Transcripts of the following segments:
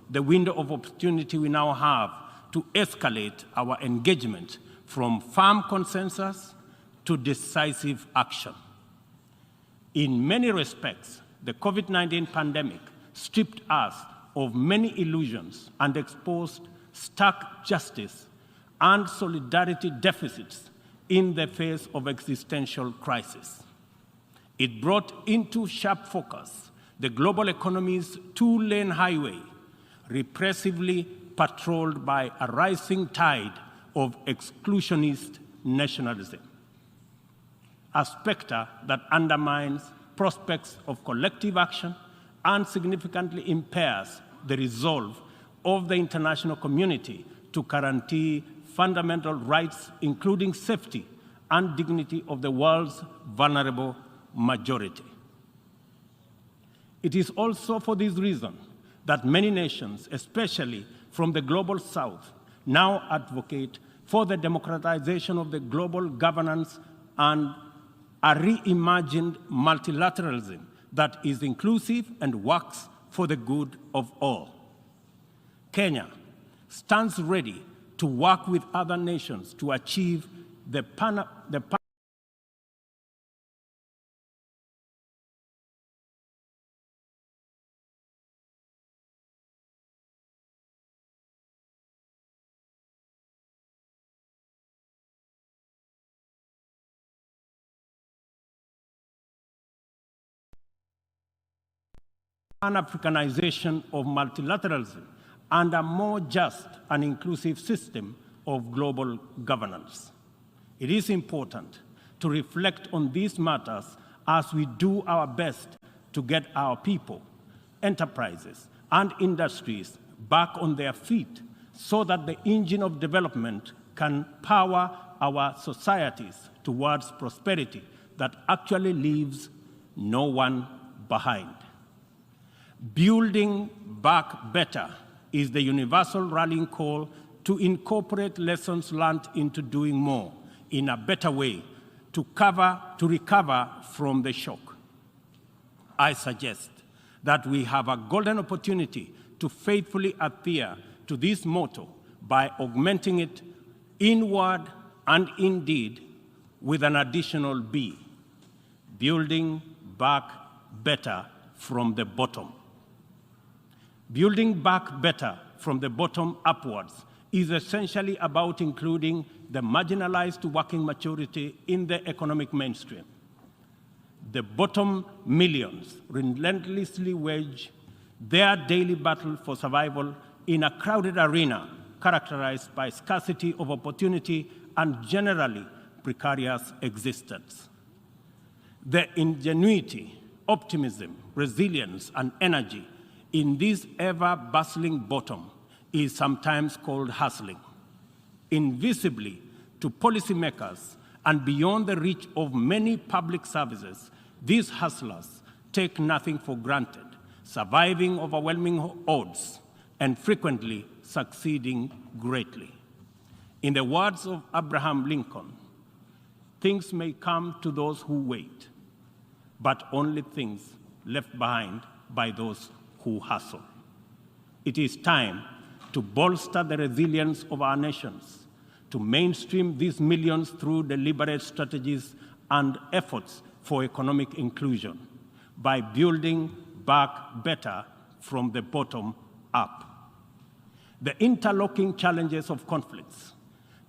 the window of opportunity we now have to escalate our engagement from firm consensus to decisive action. In many respects, the COVID-19 pandemic stripped us of many illusions and exposed stark justice and solidarity deficits in the face of existential crisis. It brought into sharp focus the global economy's two-lane highway, repressively patrolled by a rising tide of exclusionist nationalism, a specter that undermines prospects of collective action and significantly impairs the resolve of the international community to guarantee fundamental rights, including safety and dignity of the world's vulnerable majority. It is also for this reason that many nations, especially from the global south, now advocate for the democratization of the global governance and a reimagined multilateralism that is inclusive and works for the good of all. Kenya stands ready to work with other nations to achieve the Pan-Africanization of multilateralism and a more just and inclusive system of global governance. It is important to reflect on these matters as we do our best to get our people, enterprises, and industries back on their feet so that the engine of development can power our societies towards prosperity that actually leaves no one behind. Building back better is the universal rallying call to incorporate lessons learned into doing more in a better way to recover from the shock. I suggest that we have a golden opportunity to faithfully adhere to this motto by augmenting it in word and in deed with an additional B, building back better from the bottom. Building back better from the bottom upwards is essentially about including the marginalized working majority in the economic mainstream. The bottom millions relentlessly wage their daily battle for survival in a crowded arena characterized by scarcity of opportunity and generally precarious existence. The ingenuity, optimism, resilience, and energy in this ever-bustling bottom is sometimes called hustling. Invisibly to policymakers and beyond the reach of many public services, these hustlers take nothing for granted, surviving overwhelming odds and frequently succeeding greatly. In the words of Abraham Lincoln, things may come to those who wait, but only things left behind by those who hustle. It is time to bolster the resilience of our nations, to mainstream these millions through deliberate strategies and efforts for economic inclusion by building back better from the bottom up. The interlocking challenges of conflicts,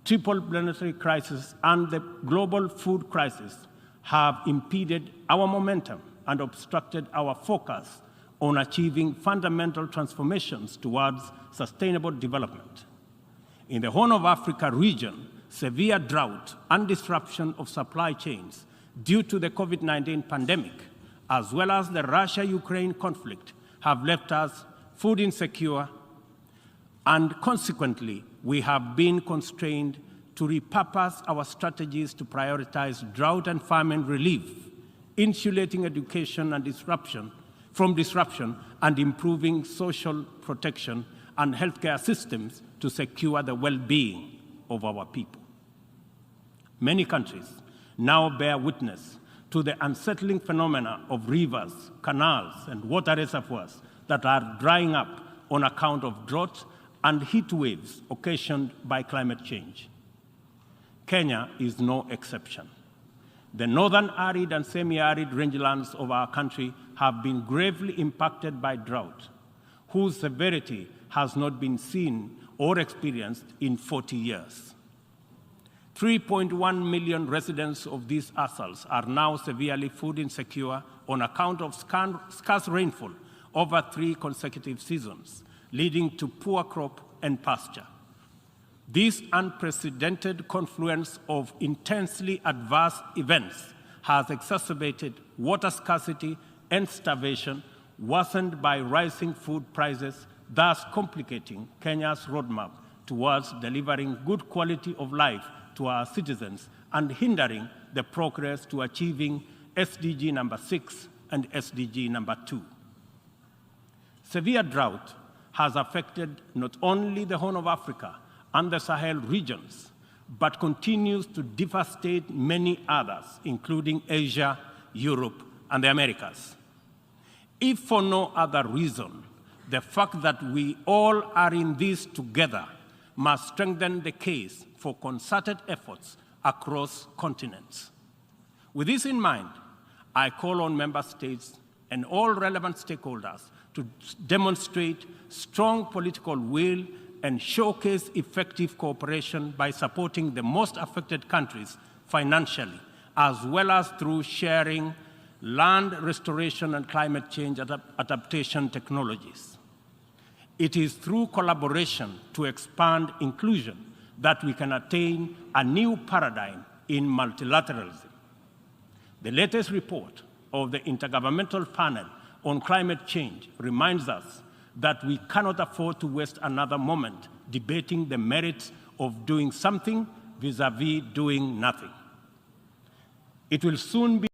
triple planetary crisis, and the global food crisis have impeded our momentum and obstructed our focus on achieving fundamental transformations towards sustainable development. In the Horn of Africa region, severe drought and disruption of supply chains due to the COVID-19 pandemic, as well as the Russia-Ukraine conflict, have left us food insecure, and consequently, we have been constrained to repurpose our strategies to prioritize drought and famine relief, insulating education and from disruption and improving social protection and healthcare systems to secure the well-being of our people. Many countries now bear witness to the unsettling phenomena of rivers, canals, and water reservoirs that are drying up on account of drought and heat waves occasioned by climate change. Kenya is no exception. The northern arid and semi-arid rangelands of our country have been gravely impacted by drought, whose severity has not been seen or experienced in 40 years. 3.1 million residents of these atolls are now severely food insecure on account of scarce rainfall over 3 consecutive seasons, leading to poor crop and pasture. This unprecedented confluence of intensely adverse events has exacerbated water scarcity and starvation, worsened by rising food prices, thus complicating Kenya's roadmap towards delivering good quality of life to our citizens and hindering the progress to achieving SDG number 6 and SDG number 2. Severe drought has affected not only the Horn of Africa and the Sahel regions, but continues to devastate many others, including Asia, Europe, and the Americas. If for no other reason, the fact that we all are in this together must strengthen the case for concerted efforts across continents. With this in mind, I call on member states and all relevant stakeholders to demonstrate strong political will and showcase effective cooperation by supporting the most affected countries financially, as well as through sharing land restoration and climate change adaptation technologies. It is through collaboration to expand inclusion that we can attain a new paradigm in multilateralism. The latest report of the Intergovernmental Panel on Climate Change reminds us that we cannot afford to waste another moment debating the merits of doing something vis-à-vis doing nothing. It will soon be